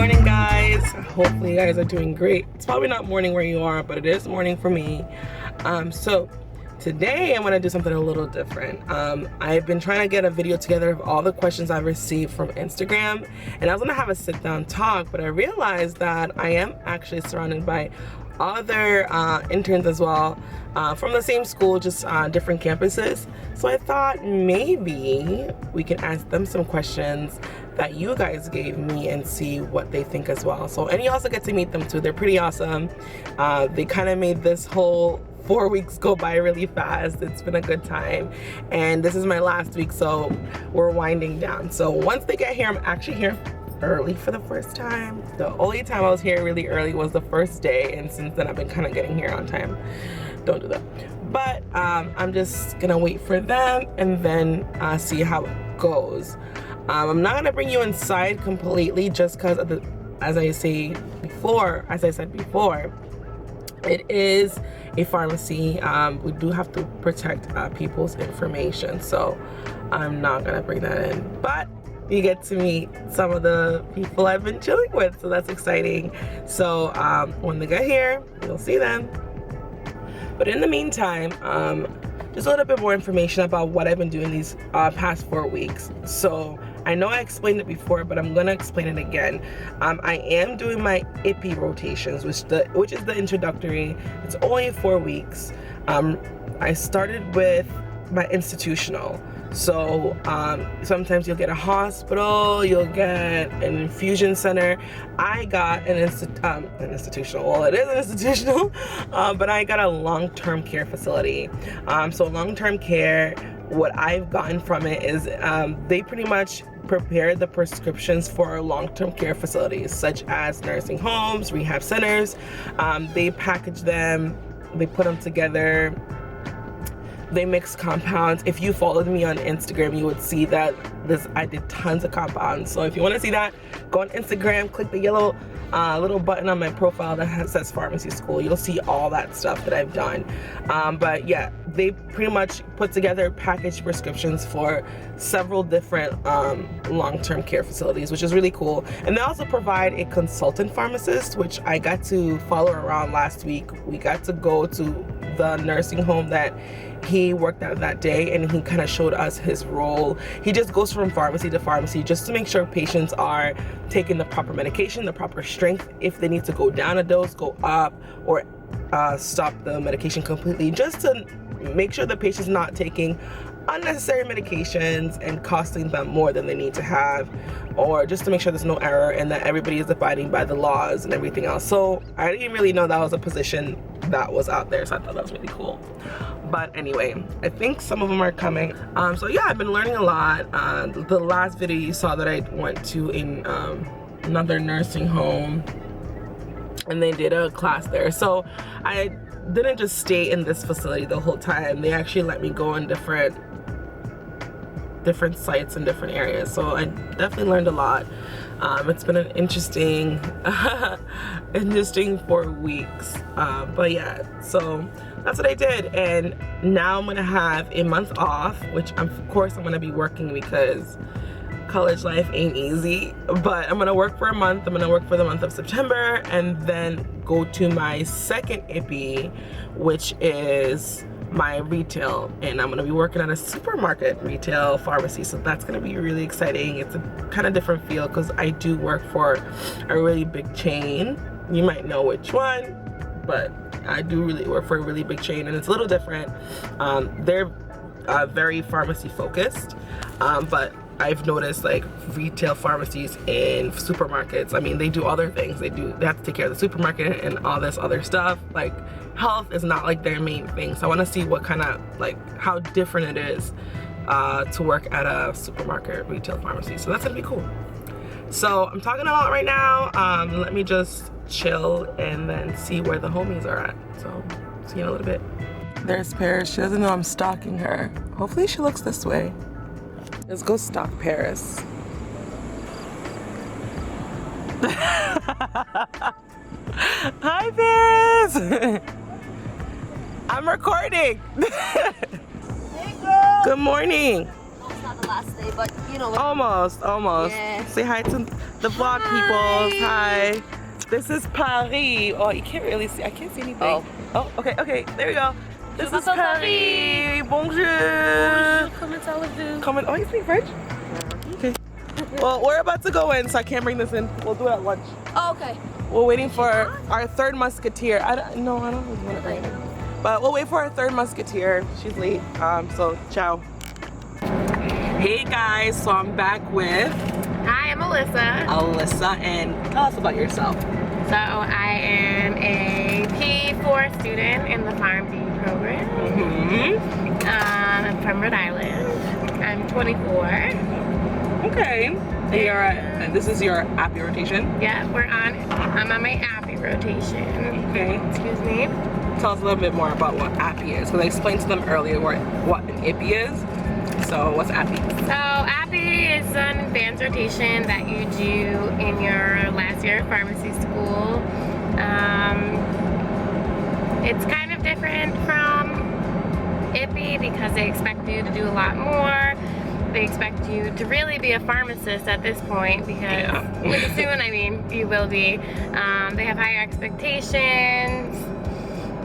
morning, guys. Hopefully you guys are doing great. It's probably not morning where you are, but it is morning for me. So today I'm gonna do something a little different. I've been trying to get a video together of all the questions I've received from Instagram, and I was gonna have a sit down talk, but I realized that I am actually surrounded by other interns as well, from the same school, just different campuses. So I thought maybe we can ask them some questions that you guys gave me and see what they think as well. So, and you also get to meet them too. They're pretty awesome. They kind of made this whole 4 weeks go by really fast. It's been a good time, and this is my last week, so we're winding down. So once they get here, I'm actually here early for the first time. The only time I was here really early was the first day, and since then I've been kind of getting here on time. Don't do that. But I'm just gonna wait for them and then see how it goes. I'm not gonna bring you inside completely just because of the, as I said before, it is a pharmacy. We do have to protect people's information, so I'm not gonna bring that in. But you get to meet some of the people I've been chilling with, so that's exciting. So when they get here, you'll see them. But in the meantime, just a little bit more information about what I've been doing these past 4 weeks. So I know I explained it before, but I'm gonna explain it again. I am doing my IPI rotations, which is the introductory. It's only 4 weeks. I started with my institutional. So sometimes you'll get a hospital, you'll get an infusion center. I got an institutional, well, it is an institutional, but I got a long-term care facility. So long-term care, what I've gotten from it is they pretty much prepare the prescriptions for long-term care facilities, such as nursing homes, rehab centers. They package them, they put them together. They mix compounds. If you followed me on Instagram, you would see that I did tons of compounds. So if you want to see that, go on Instagram, click the yellow little button on my profile that says pharmacy school. You'll see all that stuff that I've done. But yeah, they pretty much put together packaged prescriptions for several different long-term care facilities, which is really cool. And they also provide a consultant pharmacist, which I got to follow around last week. We got to go to the nursing home that he worked at that day, and he kind of showed us his role. He just goes from pharmacy to pharmacy just to make sure patients are taking the proper medication, the proper strength. If they need to go down a dose, go up, or stop the medication completely, just to make sure the patient's not taking unnecessary medications and costing them more than they need to have, or just to make sure there's no error and that everybody is abiding by the laws and everything else. So I didn't really know that was a position that was out there, so I thought that was really cool. But anyway, I think some of them are coming. So yeah, I've been learning a lot. The last video you saw that I went to in another nursing home, and they did a class there. So I didn't just stay in this facility the whole time. They actually let me go on different sites in different areas. So I definitely learned a lot. It's been an interesting 4 weeks. But yeah, so that's what I did. And now I'm gonna have a month off, which of course I'm gonna be working because college life ain't easy. But I'm gonna work for a month. I'm gonna work for the month of September, and then go to my second IPI, which is my retail, and I'm gonna be working at a supermarket retail pharmacy. So that's gonna be really exciting. It's a kind of different feel because I do work for a really big chain. You might know which one, but I do really work for a really big chain, and it's a little different. They're very pharmacy focused, but I've noticed like retail pharmacies in supermarkets, I mean, they do other things. They have to take care of the supermarket and all this other stuff. Like health is not like their main thing. So I want to see what kind of, like, how different it is to work at a supermarket retail pharmacy. So that's gonna be cool. So I'm talking a lot right now. Let me just chill and then see where the homies are at. So see you in a little bit. There's Paris. She doesn't know I'm stalking her. Hopefully she looks this way. Let's go stalk Paris. Hi, Paris. I'm recording. Hey, girl. Good morning. It's not the last day, but you know what? Almost. Yeah. Say hi to the vlog peoples. Hi. This is Paris. Oh, you can't really see. I can't see anything. Oh, okay. There we go. This is Paris. Bonjour. Comment allez-vous? Comment. Oh, you speak French? Okay. Well, we're about to go in, so I can't bring this in. We'll do it at lunch. Oh, okay. We're waiting for our third musketeer. I don't really want to bring it in. But we'll wait for our third musketeer. She's late. So ciao. Hey guys, so I'm back with Hi, I'm Alyssa. Alyssa, and tell us about yourself. So I am a P4 student in the PharmD program. I'm from Rhode Island. I'm 24. Okay. And this is your appy rotation? Yeah, I'm on my appy rotation. Okay. Excuse me. Tell us a little bit more about what appy is. Because I explained to them earlier what an IPI is. So what's appy? So appy is an advanced rotation that you do in your last year of pharmacy school. It's kind of different from IPI because they expect you to do a lot more. They expect you to really be a pharmacist at this point because soon, I mean, you will be. They have higher expectations.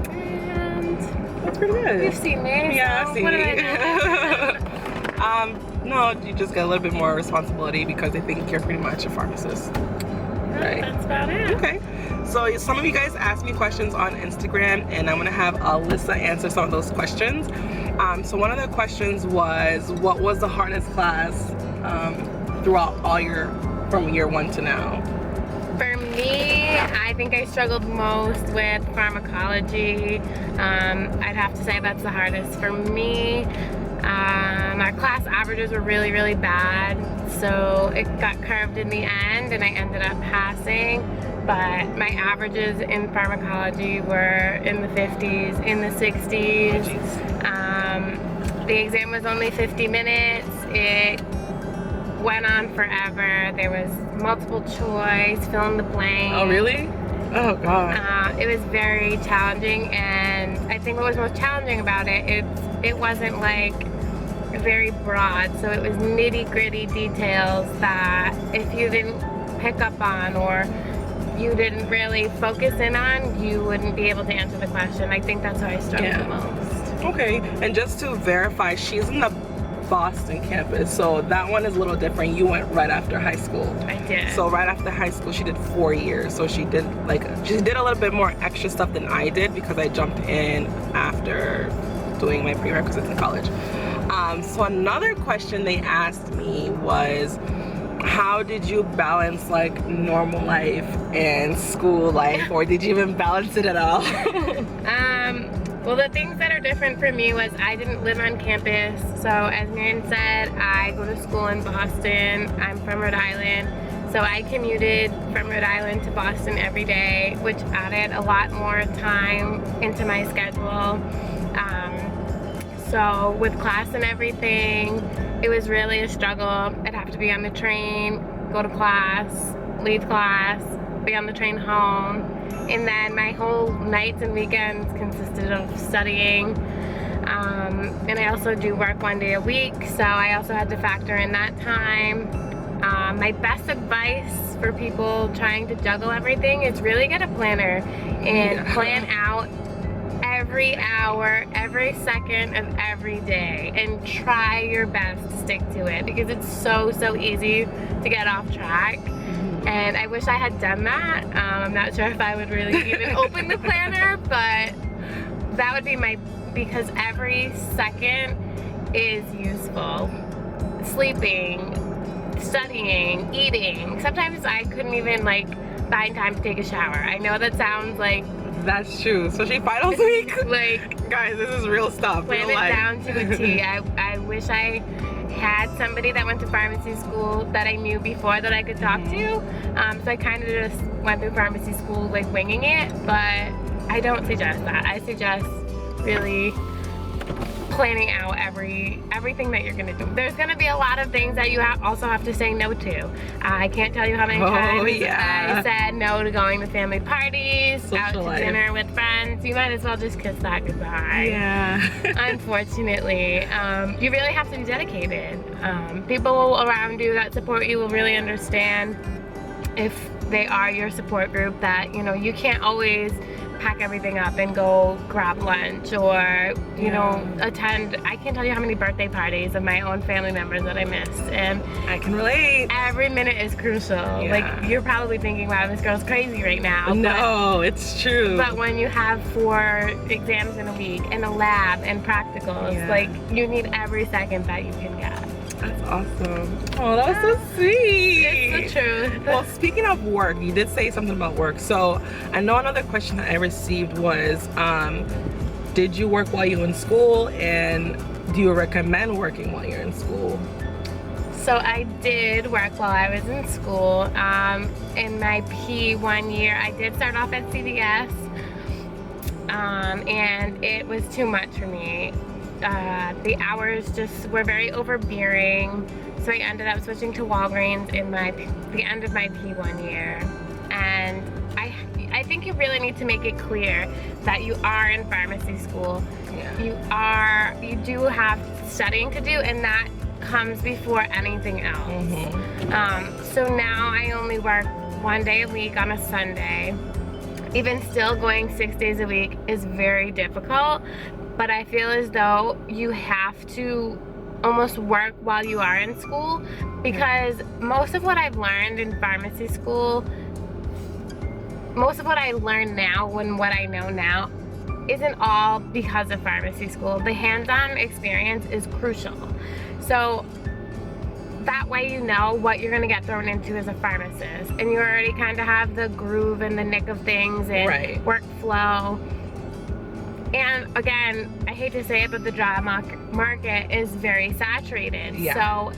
And That's pretty good. you've seen me. Yeah, so I've seen what you. do I know? No, you just get a little bit more responsibility because they think you're pretty much a pharmacist. Right. That's about it. Okay. So some of you guys asked me questions on Instagram, and I'm gonna have Alyssa answer some of those questions. So one of the questions was, what was the hardest class throughout from year 1 to now? For me, I think I struggled most with pharmacology. I'd have to say that's the hardest for me. Our class averages were really, really bad, so it got curved in the end and I ended up passing, but my averages in pharmacology were in the 50s, in the 60s. The exam was only 50 minutes. It went on forever. There was multiple choice, fill in the blank. Oh, really? Oh, God. It was very challenging, and I think what was most challenging about it wasn't like very broad, so it was nitty-gritty details that if you didn't pick up on or you didn't really focus in on, you wouldn't be able to answer the question. I think that's how I struggled the most. Okay, and just to verify, she's in the Boston campus, so that one is a little different. You went right after high school. I did. So right after high school, she did 4 years. So she did a little bit more extra stuff than I did because I jumped in after doing my prerequisites in college. So another question they asked me was, how did you balance like normal life and school life, or did you even balance it at all? Well, the things that are different for me was I didn't live on campus. So as Marian said, I go to school in Boston. I'm from Rhode Island. So I commuted from Rhode Island to Boston every day, which added a lot more time into my schedule. So with class and everything, it was really a struggle. I'd have to be on the train, go to class, leave class, be on the train home. And then my whole nights and weekends consisted of studying. And I also do work 1 day a week, so I also had to factor in that time. My best advice for people trying to juggle everything is really get a planner and plan out every hour, every second of every day, and try your best to stick to it because it's so easy to get off track. And I wish I had done that. I'm not sure if I would really even open the planner, but that would be because every second is useful. Sleeping, studying, eating. Sometimes I couldn't even find time to take a shower. I know that sounds like... That's true, especially finals week. Like, guys, this is real stuff. Plan it down to a T. I wish I had somebody that went to pharmacy school that I knew before that I could talk to. So I kind of just went through pharmacy school winging it, but I don't suggest that. I suggest really planning out everything that you're gonna do. There's gonna be a lot of things that you also have to say no to. I can't tell you how many times I said no to going to family parties, out to dinner with friends. You might as well just kiss that goodbye. Yeah. Unfortunately, you really have to be dedicated. People around you that support you will really understand. if they are your support group, that you know you can't always pack everything up and go grab lunch or you know attend. I can't tell you how many birthday parties of my own family members that I missed, and I can relate. every minute is crucial. Like you're probably thinking, wow, this girl's crazy right now. No, it's true. But when you have 4 exams in a week and a lab and practicals, like you need every second that you can get. That's awesome. Oh, that was so sweet. It's the truth. Well, speaking of work, you did say something about work. So I know another question that I received was, did you work while you were in school, and do you recommend working while you're in school? So I did work while I was in school. In my P1 year, I did start off at CVS, and it was too much for me. The hours just were very overbearing, so I ended up switching to Walgreens in the end of my P1 year. And I think you really need to make it clear that you are in pharmacy school. You do have studying to do, and that comes before anything else. So now I only work 1 day a week on a Sunday. Even still, going 6 days a week is very difficult, but I feel as though you have to almost work while you are in school, because most of what I've learned in pharmacy school, most of what I learn now and what I know now isn't all because of pharmacy school. The hands-on experience is crucial. So that way you know what you're gonna get thrown into as a pharmacist, and you already kind of have the groove and the nick of things and workflow. And again, I hate to say it, but the job market is very saturated. So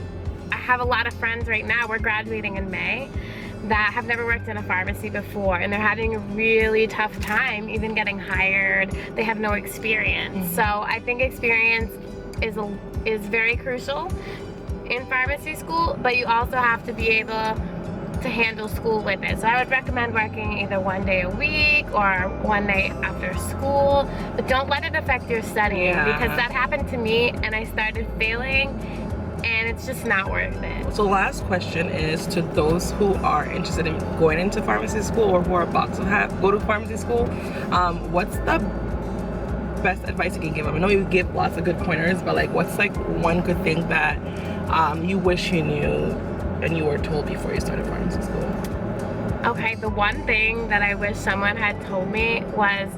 I have a lot of friends right now, we're graduating in May, that have never worked in a pharmacy before, and they're having a really tough time even getting hired. They have no experience. So I think experience is very crucial in pharmacy school, but you also have to be able to handle school with it. So I would recommend working either 1 day a week or 1 day after school, but don't let it affect your studying, because that happened to me and I started failing, and it's just not worth it. So last question is to those who are interested in going into pharmacy school, or who are about to go to pharmacy school, what's the best advice you can give them? I know you give lots of good pointers, but like, what's like one good thing that you wish you knew and you were told before you started pharmacy school? Okay, the one thing that I wish someone had told me was,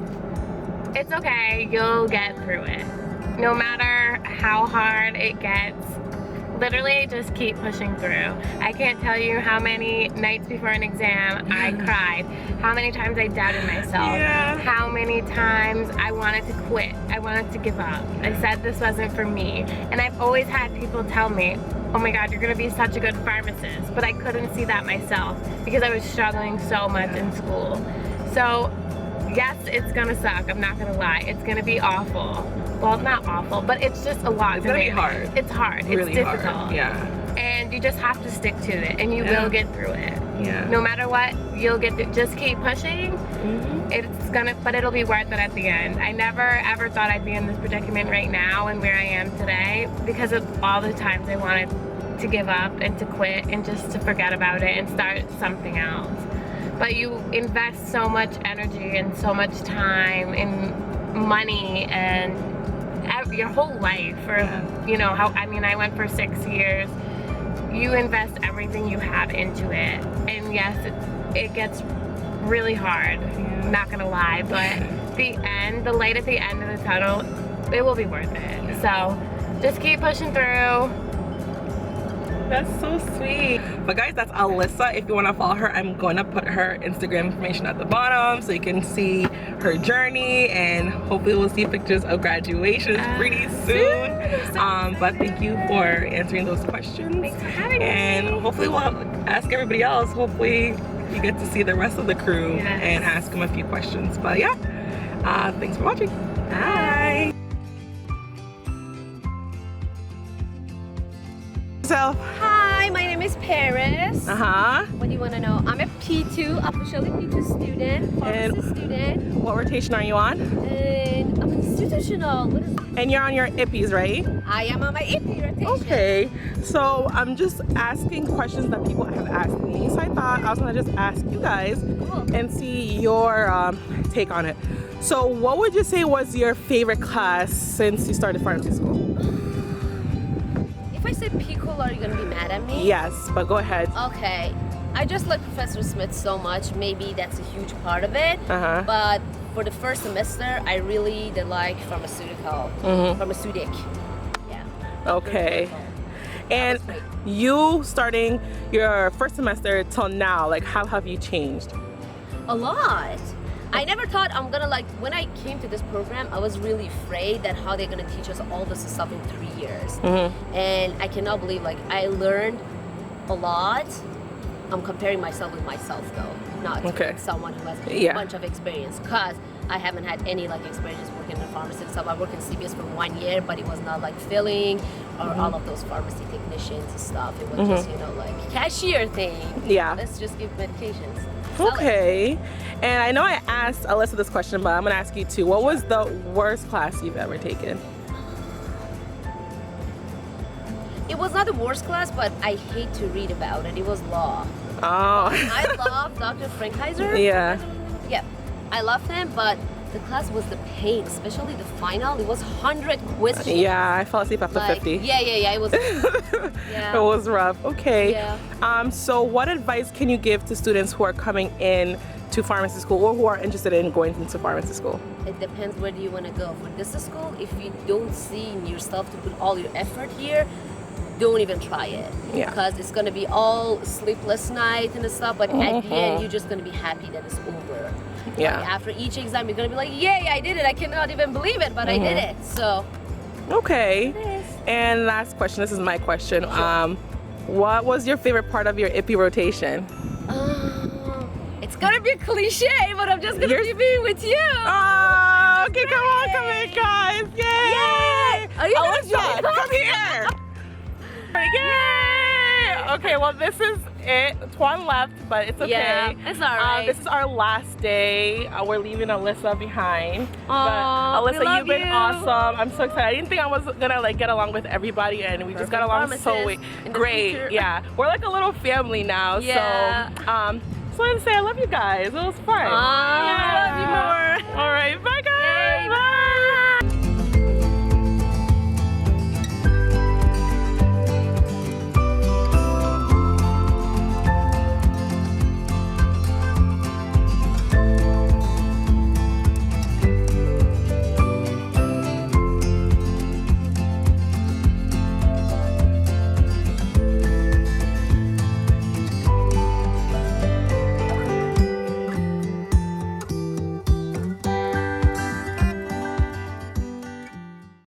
it's okay, you'll get through it. No matter how hard it gets, literally just keep pushing through. I can't tell you how many nights before an exam I cried, how many times I doubted myself, how many times I wanted to quit, I wanted to give up. I said this wasn't for me. And I've always had people tell me, oh my God, you're gonna be such a good pharmacist. But I couldn't see that myself because I was struggling so much in school. So yes, it's gonna suck, I'm not gonna lie. It's gonna be awful. Well, not awful, but it's just a lot. It's gonna be hard. It's hard, really it's difficult. Hard. And you just have to stick to it, and you will get through it. No matter what, you'll get through. Just keep pushing. But it'll be worth it at the end. I never ever thought I'd be in this predicament right now and where I am today, because of all the times I wanted to give up and to quit and just to forget about it and start something else. But you invest so much energy and so much time and money and your whole life for, you know, I went for 6 years. You invest everything you have into it. And yes, it gets really hard, not gonna lie, but the light at the end of the tunnel, it will be worth it. So just keep pushing through. That's so sweet. But guys, that's Alyssa. If you want to follow her, I'm going to put her Instagram information at the bottom so you can see her journey, and hopefully we'll see pictures of graduation pretty soon. But thank you for answering those questions. Thanks for having me. And hopefully we'll ask everybody else. Hopefully you get to see the rest of the crew and ask them a few questions. But yeah, thanks for watching. Bye. Hi, my name is Paris. What do you want to know? I'm a P2, officially P2 student, pharmacy student. What rotation are you on? And I'm institutional. What is And you're on your IPPs, right? I am on my IPPs. your attention. Okay, so I'm just asking questions that people have asked me. So I thought I was gonna just ask you guys Cool. and see your take on it. So what would you say was your favorite class since you started pharmacy school? If I say Pico, are you gonna be mad at me? Yes, but go ahead. Okay. I just like Professor Smith so much. Maybe that's a huge part of it. Uh-huh. But for the first semester, I really did like pharmaceutic. Yeah. Okay. And was great. you starting your first semester till now, like how have you changed? A lot. I never thought I'm gonna like, when I came to this program, I was really afraid that how they're gonna teach us all this stuff in 3 years. And I cannot believe, like, I learned a lot. I'm comparing myself with myself though, not Okay. with someone who has a Yeah. bunch of experience, because I haven't had any like experience working in a pharmacy and stuff. I worked in CVS for 1 year, but it was not like filling or all of those pharmacy technicians and stuff. It was just, you know, like cashier thing. Yeah. Let's just give medications. Sell it. Okay. And I know I asked Alyssa this question, but I'm gonna ask you too. What was the worst class you've ever taken? It was not the worst class, but I hate to read about it. It was law. Oh. I love Dr. Frankheiser. Yeah. Yeah, I loved him, but the class was the pain, especially the final. It was 100 questions. Yeah, I fell asleep after Like, 50. Yeah, it was. Yeah. It was rough. Okay. Yeah. So what advice can you give to students who are coming in to pharmacy school or who are interested in going into pharmacy school? It depends where do you want to go. For this school, if you don't see in yourself to put all your effort here, don't even try it. Yeah. Because it's going to be all sleepless night and stuff, but at the end, you're just going to be happy that it's over. Yeah. Like after each exam, you're going to be like, yay, I did it. I cannot even believe it, but I did it. So, Okay. it is. And last question, this is my question. What was your favorite part of your IPI rotation? It's going to be a cliche, but I'm just going to be being with you. Oh, okay, come in, guys. Yay! Are you gonna Alyssa, join us? come here. Yay! Okay, well, this is it. Twan left, but it's okay. Yeah, it's all right. This is our last day. We're leaving Alyssa behind. Aw, but we Alyssa, love you've been you. awesome. I'm so excited. I didn't think I was gonna like get along with everybody, and we just got along so Pharmacist in the great. future. Yeah, we're like a little family now. Yeah. So, so I wanted to say I love you guys. It was fun. I love you more. All right, bye guys.